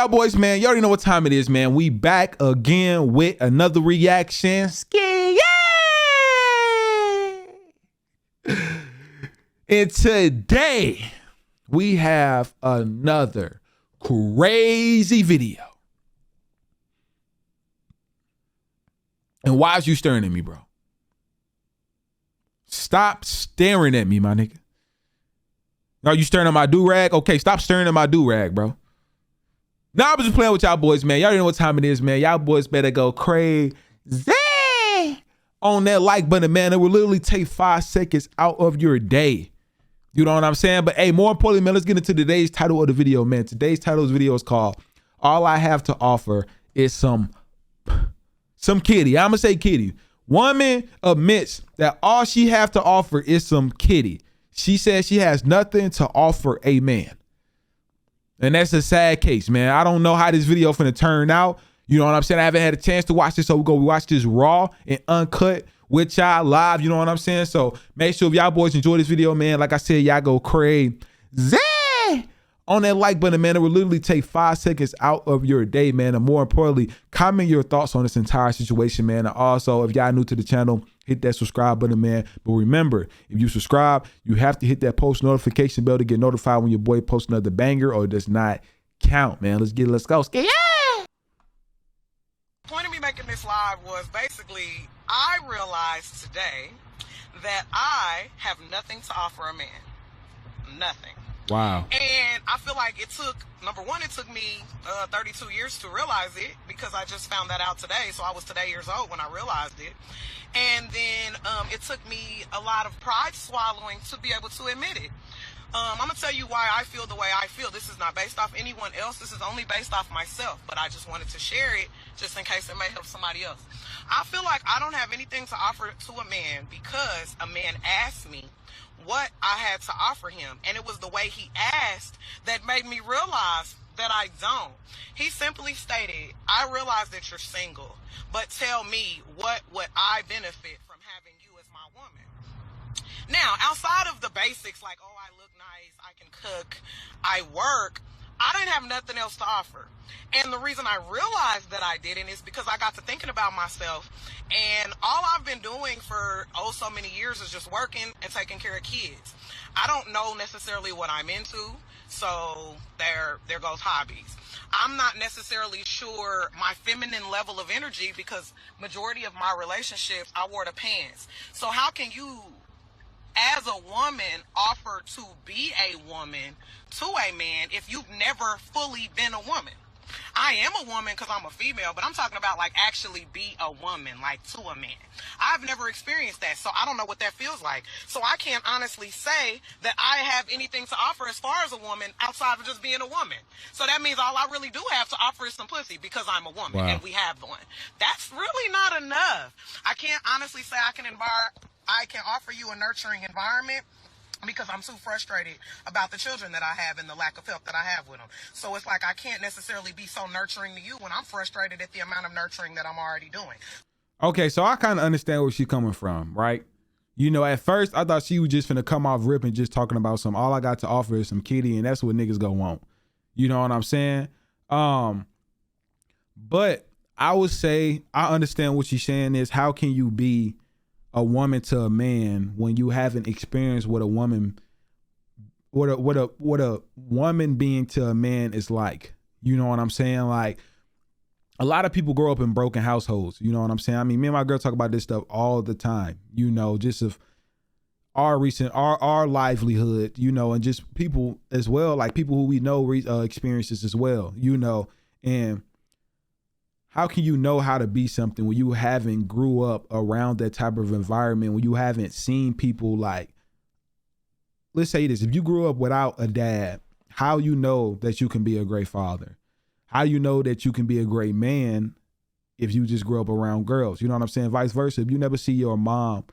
y'all boys, man? Y'all already know what time it is, man. We back again with another reaction. Ski, yeah! And today, we have another crazy video. And why is you staring at me, bro? Stop staring at me, my nigga. Are you staring at my do-rag? Okay, stop staring at my do-rag, bro. Now I'm just playing with y'all boys, man. Y'all already know what time it is, man. Y'all boys better go crazy on that like button, man. It will literally take 5 seconds out of your day. You know what I'm saying? But hey, more importantly, man, let's get into today's title of the video, man. Today's title of the video is called All I Have to Offer is Some Kitty. I'm gonna say kitty. Woman admits that all she have to offer is some kitty. She says she has nothing to offer a man. And that's a sad case, man. I don't know how this video finna turn out. You know what I'm saying? I haven't had a chance to watch this, so we're gonna watch this raw and uncut with y'all live. You know what I'm saying? So make sure if y'all boys enjoy this video, man, like I said, y'all go crazy on that like button, man. It will literally take 5 seconds out of your day, man. And more importantly, comment your thoughts on this entire situation, man. And also, if y'all new to the channel, hit that subscribe button, man. But remember, if you subscribe, you have to hit that post notification bell to get notified when your boy posts another banger, or it does not count, man. Let's go. Yeah! The point of me making this live was basically, I realized today that I have nothing to offer a man. Nothing. Wow. And I feel like it took, number one, it took me 32 years to realize it, because I just found that out today. So I was today years old when I realized it. And then it took me a lot of pride swallowing to be able to admit it. I'm going to tell you why I feel the way I feel. This is not based off anyone else. This is only based off myself. But I just wanted to share it just in case it may help somebody else. I feel like I don't have anything to offer to a man because a man asked me what I had to offer him. And it was the way he asked that made me realize that I don't. He simply stated, I realize that you're single, but tell me, what would I benefit from having you as my woman? Now, outside of the basics, like, oh, I look nice, I can cook, I work, I didn't have nothing else to offer. And the reason I realized that I didn't is because I got to thinking about myself, and all I've been doing for so many years is just working and taking care of kids. I don't know necessarily what I'm into, so there goes hobbies. I'm not necessarily sure my feminine level of energy, because majority of my relationships, I wore the pants. So how can you, as a woman, offer to be a woman to a man if you've never fully been a woman? I am a woman because I'm a female, but I'm talking about like actually be a woman, like to a man. I've never experienced that, so I don't know what that feels like. So I can't honestly say that I have anything to offer as far as a woman outside of just being a woman. So that means all I really do have to offer is some pussy, because I'm a woman. Wow. And we have one. That's really not enough. I can't honestly say I can offer you a nurturing environment, because I'm too frustrated about the children that I have and the lack of help that I have with them. So it's like I can't necessarily be so nurturing to you when I'm frustrated at the amount of nurturing that I'm already doing. Okay, so I kind of understand where she's coming from, right? You know, at first I thought she was just finna come off ripping, just talking about all I got to offer is some kitty, and that's what niggas gonna want. You know what I'm saying? But I would say I understand what she's saying is, how can you be a woman to a man when you haven't experienced what a woman being to a man is like? You know what I'm saying? Like, a lot of people grow up in broken households. You know what I'm saying? I mean, me and my girl talk about this stuff all the time, you know, just of our livelihood, you know, and just people as well, like people who we know experiences as well, you know. And how can you know how to be something when you haven't grew up around that type of environment, when you haven't seen people like, let's say this, if you grew up without a dad, how you know that you can be a great father? How you know that you can be a great man if you just grew up around girls? You know what I'm saying? Vice versa. If you never see your mom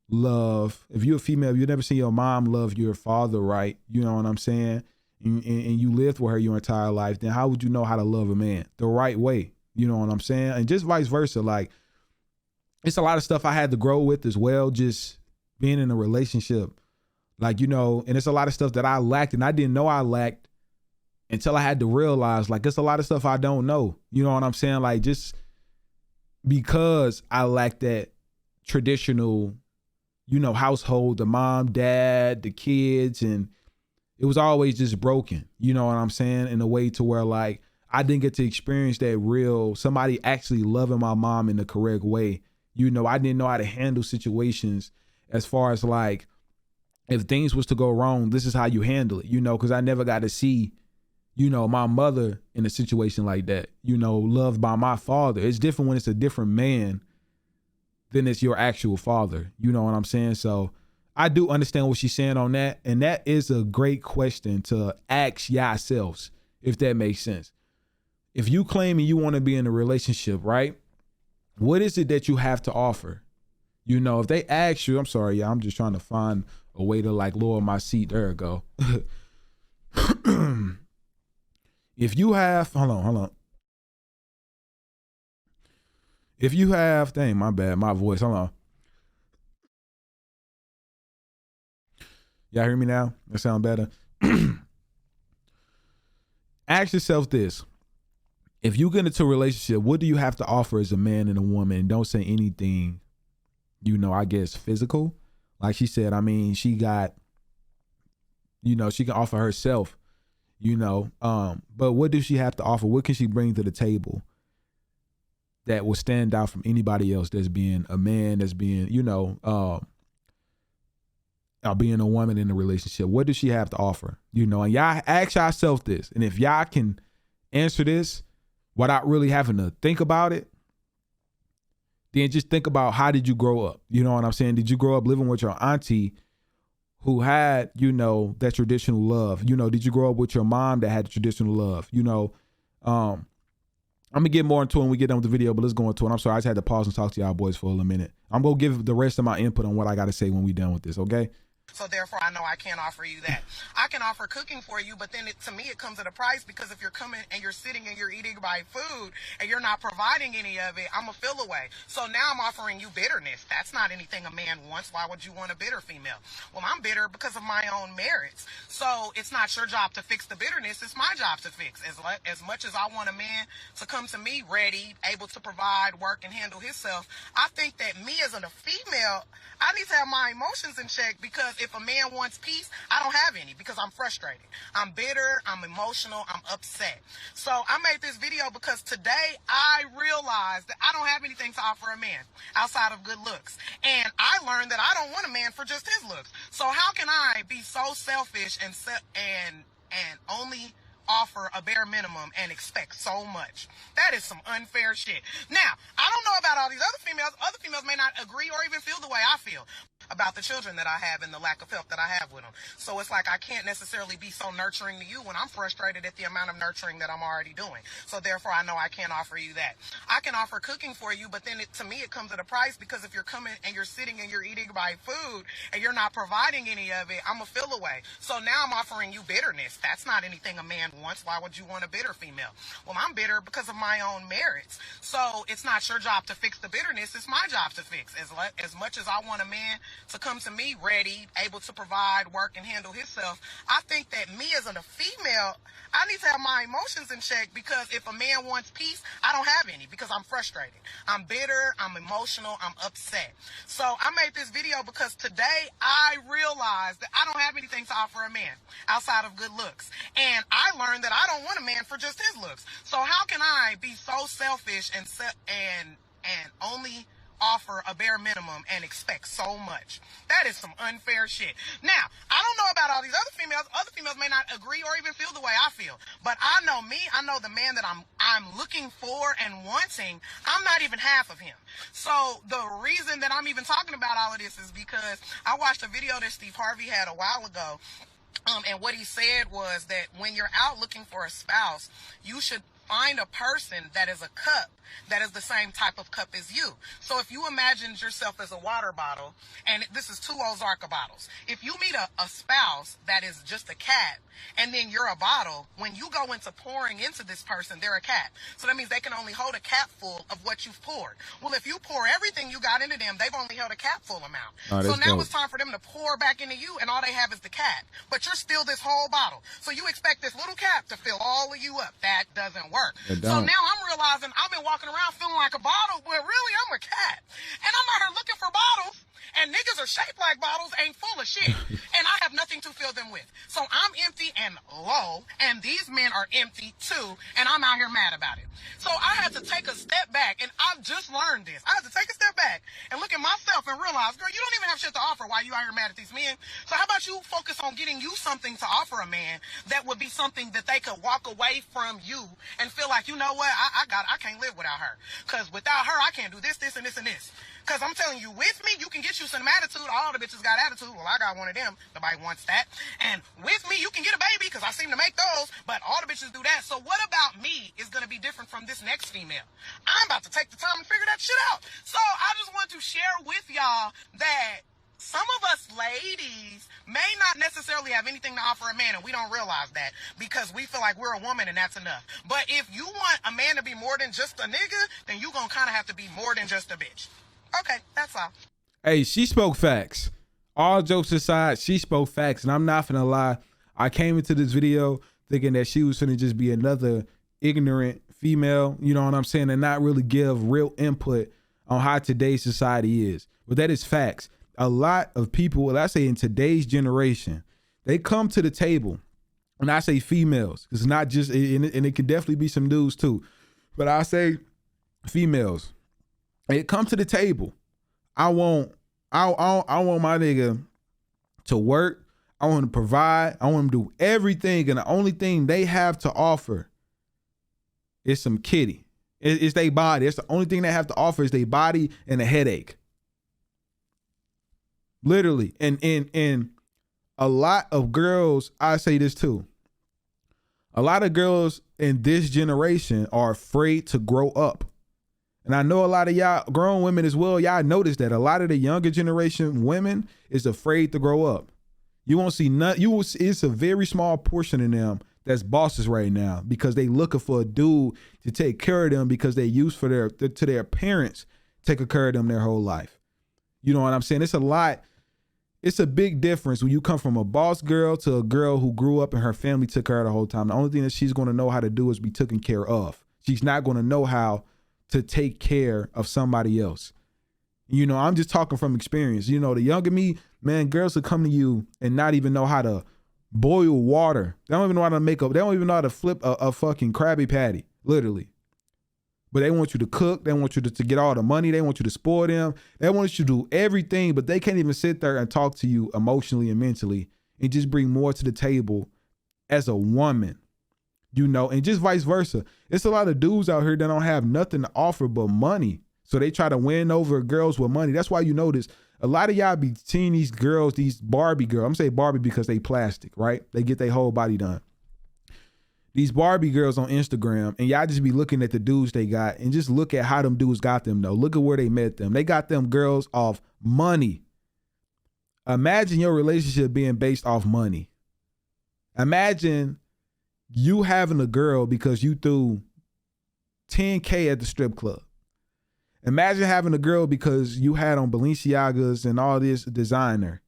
love, if you're a female, if you never see your mom love your father, right? You know what I'm saying? And you lived with her your entire life, then how would you know how to love a man the right way? You know what I'm saying? And just vice versa. Like, it's a lot of stuff I had to grow with as well, just being in a relationship. Like, you know, and it's a lot of stuff that I lacked and I didn't know I lacked until I had to realize, like, it's a lot of stuff I don't know. You know what I'm saying? Like, just because I lack that traditional, you know, household, the mom, dad, the kids, and it was always just broken. You know what I'm saying? In a way to where, like, I didn't get to experience that real, somebody actually loving my mom in the correct way. You know, I didn't know how to handle situations as far as, like, if things was to go wrong, this is how you handle it, you know, because I never got to see, you know, my mother in a situation like that, you know, loved by my father. It's different when it's a different man than it's your actual father. You know what I'm saying? So I do understand what she's saying on that. And that is a great question to ask yourselves, if that makes sense. If you claiming you want to be in a relationship, right? What is it that you have to offer? You know, if they ask you, I'm sorry, yeah, I'm just trying to find a way to, like, lower my seat. There we go. If you have, hold on. If you have, dang, my bad, my voice, hold on. Y'all hear me now? That sound better? Ask yourself this. If you get into a relationship, what do you have to offer as a man and a woman? And don't say anything, you know, I guess physical. Like she said, I mean, she got, you know, she can offer herself, you know, but what does she have to offer? What can she bring to the table that will stand out from anybody else that's being a man, that's being, you know, being a woman in a relationship? What does she have to offer? You know, and y'all ask yourself this. And if y'all can answer this without really having to think about it, then just think about, how did you grow up? You know what I'm saying? Did you grow up living with your auntie who had, you know, that traditional love? You know, did you grow up with your mom that had the traditional love? You know, I'm gonna get more into it when we get done with the video, but let's go into it. I'm sorry, I just had to pause and talk to y'all boys for a minute. I'm gonna give the rest of my input on what I gotta say when we done with this, okay? So therefore, I know I can't offer you that. I can offer cooking for you, but then to me, it comes at a price, because if you're coming and you're sitting and you're eating my food and you're not providing any of it, I'm a feel away. So now I'm offering you bitterness. That's not anything a man wants. Why would you want a bitter female? Well, I'm bitter because of my own merits. So it's not your job to fix the bitterness. It's my job to fix. As much as I want a man to come to me ready, able to provide, work, and handle himself, I think that me as a female, I need to have my emotions in check, because if a man wants peace, I don't have any, because I'm frustrated. I'm bitter, I'm emotional, I'm upset. So I made this video because today I realized that I don't have anything to offer a man outside of good looks. And I learned that I don't want a man for just his looks. So how can I be so selfish and only offer a bare minimum and expect so much? That is some unfair shit. Now, I don't know about all these other females. Other females may not agree or even feel the way I feel about the children that I have and the lack of help that I have with them. So it's like I can't necessarily be so nurturing to you when I'm frustrated at the amount of nurturing that I'm already doing. So therefore, I know I can't offer you that. I can offer cooking for you, but then to me, it comes at a price, because if you're coming and you're sitting and you're eating my food and you're not providing any of it, I'm a feel away. So now I'm offering you bitterness. That's not anything a man wants. Why would you want a bitter female? Well, I'm bitter because of my own merits. So it's not your job to fix the bitterness. It's my job to fix. As much as I want a man to come to me ready, able to provide, work, and handle himself, I think that me as a female, I need to have my emotions in check, because if a man wants peace, I don't have any, because I'm frustrated. I'm bitter, I'm emotional, I'm upset. So I made this video because today I realized that I don't have anything to offer a man outside of good looks. And I learned that I don't want a man for just his looks. So how can I be so selfish and only offer a bare minimum and expect so much? That is some unfair shit. Now, I don't know about all these other females. Other females may not agree or even feel the way I feel, but I know me. I know the man that I'm looking for and wanting. I'm not even half of him. So the reason that I'm even talking about all of this is because I watched a video that Steve Harvey had a while ago. And what he said was that when you're out looking for a spouse, you should find a person that is a cup that is the same type of cup as you. So if you imagined yourself as a water bottle, and this is 2 𝐂𝐤𝐤𝐞 bottles, if you meet a spouse that is just a cap, and then you're a bottle, when you go into pouring into this person, they're a cap. So that means they can only hold a cap full of what you've poured. Well, if you pour everything you got into them, they've only held a cap full amount. So now it's time for them to pour back into you, and all they have is the cap. But you're still this whole bottle. So you expect this little cap to fill all of you up. That doesn't work. So now I'm realizing I've been walking around feeling like a bottle, but really I'm a cat. And I'm out here looking for bottles, and niggas are shaped like bottles, ain't full of shit. And I have nothing to fill them with. So I'm empty and low, and these men are empty too, and I'm out here mad about it. So I had to take a step back, and I've just learned this. I had to take a step back and look at myself and realize, girl, you don't even have shit to offer. Why you out here mad at these men? So how about you focus on getting you something to offer a man that would be something that they could walk away from you and feel like, you know what, I can't live without her. Because without her, I can't do this, this, and this, and this. Because I'm telling you, with me, you can get you some attitude. All the bitches got attitude. Well, I got one of them. Nobody wants that. And with me, you can get a baby because I seem to make those. But all the bitches do that. So what about me is going to be different from this next female? I'm about to take the time and figure that shit out. So I just want to share with y'all that some of us ladies may not necessarily have anything to offer a man, and we don't realize that because we feel like we're a woman and that's enough. But if you want a man to be more than just a nigga, then you're going to kind of have to be more than just a bitch. Okay, that's all. Hey, she spoke facts. All jokes aside, she spoke facts. And I'm not finna lie. I came into this video thinking that she was finna just be another ignorant female, you know what I'm saying, and not really give real input on how today's society is. But that is facts. A lot of people, well, I say in today's generation, they come to the table, and I say females, because it's not just, and it can definitely be some dudes too, but I say females. They come to the table. I want my nigga to work. I want him to provide. I want him to do everything, and the only thing they have to offer is some kitty. It's their body. It's the only thing they have to offer is their body and a headache. Literally. And a lot of girls, I say this too. A lot of girls in this generation are afraid to grow up. And I know a lot of y'all grown women as well. Y'all notice that a lot of the younger generation women is afraid to grow up. You won't see none. It's a very small portion of them that's bosses right now because they looking for a dude to take care of them because they used to their parents taking care of them their whole life. You know what I'm saying? It's a lot. It's a big difference when you come from a boss girl to a girl who grew up and her family took care of the whole time. The only thing that she's going to know how to do is be taken care of. She's not going to know how to take care of somebody else. You know, I'm just talking from experience. You know, the younger me, man, girls will come to you and not even know how to boil water. They don't even know how to they don't even know how to flip a fucking Krabby Patty, literally. But they want you to cook. They want you to get all the money. They want you to spoil them. They want you to do everything, but they can't even sit there and talk to you emotionally and mentally and just bring more to the table as a woman. You know, and just vice versa. It's a lot of dudes out here that don't have nothing to offer but money. So they try to win over girls with money. That's why you notice a lot of y'all be seeing these girls, these Barbie girls. I'm saying Barbie because they plastic, right? They get their whole body done. These Barbie girls on Instagram, and y'all just be looking at the dudes they got and just look at how them dudes got them though. Look at where they met them. They got them girls off money. Imagine your relationship being based off money. Imagine you having a girl because you threw $10K at the strip club. Imagine having a girl because you had on Balenciagas and all this designer.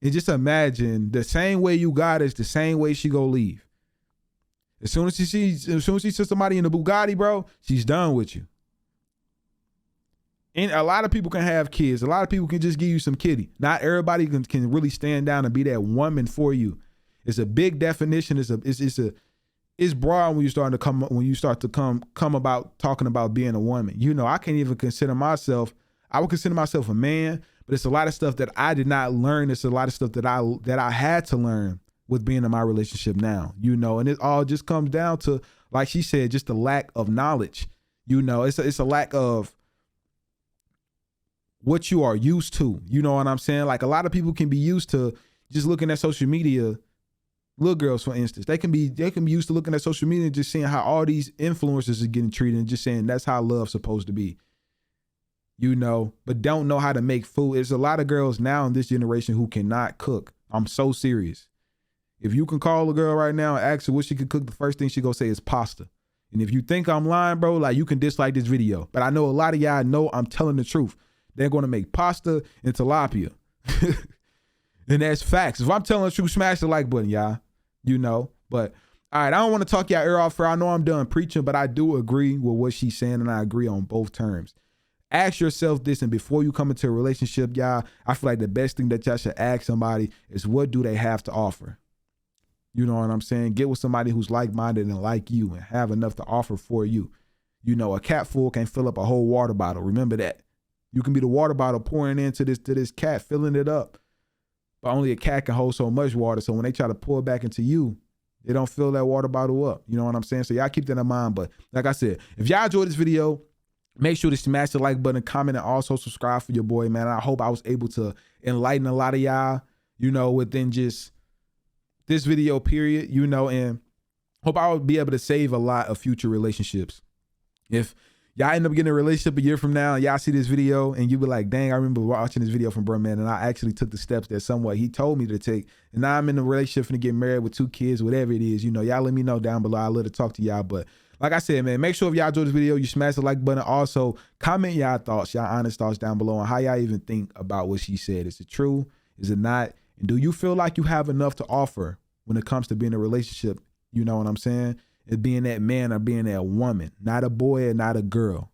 And just imagine the same way you got is the same way she go leave. As soon as she sees somebody in the Bugatti, bro, she's done with you. And a lot of people can have kids. A lot of people can just give you some kitty. Not everybody can really stand down and be that woman for you. It's a big definition. It's broad when you start to come about talking about being a woman. You know, I can't even consider myself. I would consider myself a man, but it's a lot of stuff that I did not learn. It's a lot of stuff that I had to learn with being in my relationship now. You know, and it all just comes down to, like she said, just the lack of knowledge. You know, it's a lack of what you are used to. You know what I'm saying? Like a lot of people can be used to just looking at social media Little girls, for instance, they can be used to looking at social media and just seeing how all these influencers are getting treated and just saying that's how love's supposed to be. You know, but don't know how to make food. There's a lot of girls now in this generation who cannot cook. I'm so serious. If you can call a girl right now and ask her what she could cook, the first thing she gonna say is pasta. And if you think I'm lying, bro, like, you can dislike this video. But I know a lot of y'all know I'm telling the truth. They're gonna make pasta and tilapia. And that's facts. If I'm telling the truth, smash the like button, y'all. You know, but all right, I don't want to talk y'all ear off her. I know I'm done preaching, but I do agree with what she's saying, and I agree on both terms. Ask yourself this, and before you come into a relationship, y'all, I feel like the best thing that y'all should ask somebody is, what do they have to offer? You know what I'm saying? Get with somebody who's like-minded and like you and have enough to offer for you. You know, a cat full can't fill up a whole water bottle. Remember that. You can be the water bottle pouring into this cat, filling it up. But only a cat can hold so much water. So when they try to pour it back into you, they don't fill that water bottle up. You know what I'm saying? So y'all keep that in mind. But like I said, if y'all enjoyed this video, make sure to smash the like button, comment, and also subscribe for your boy, man. I hope I was able to enlighten a lot of y'all, you know, within just this video period, you know, and hope I would be able to save a lot of future relationships. If y'all end up getting a relationship a year from now, y'all see this video and you be like, dang, I remember watching this video from Bruhmantv, and I actually took the steps that somewhat he told me to take. And now I'm in a relationship and get married with 2 kids, whatever it is, you know, y'all let me know down below. I'd love to talk to y'all. But like I said, man, make sure if y'all enjoyed this video, you smash the like button. Also, comment y'all thoughts, y'all honest thoughts down below on how y'all even think about what she said. Is it true? Is it not? And do you feel like you have enough to offer when it comes to being in a relationship? You know what I'm saying? It's being that man or being that woman, not a boy or not a girl.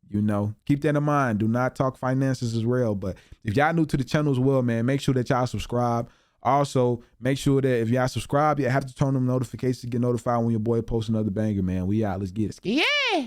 You know, keep that in mind. Do not talk finances as well. But if y'all new to the channel as well, man, make sure that y'all subscribe. Also, make sure that if y'all subscribe, you have to turn on notifications to get notified when your boy posts another banger, man. We out. Let's get it. Yeah.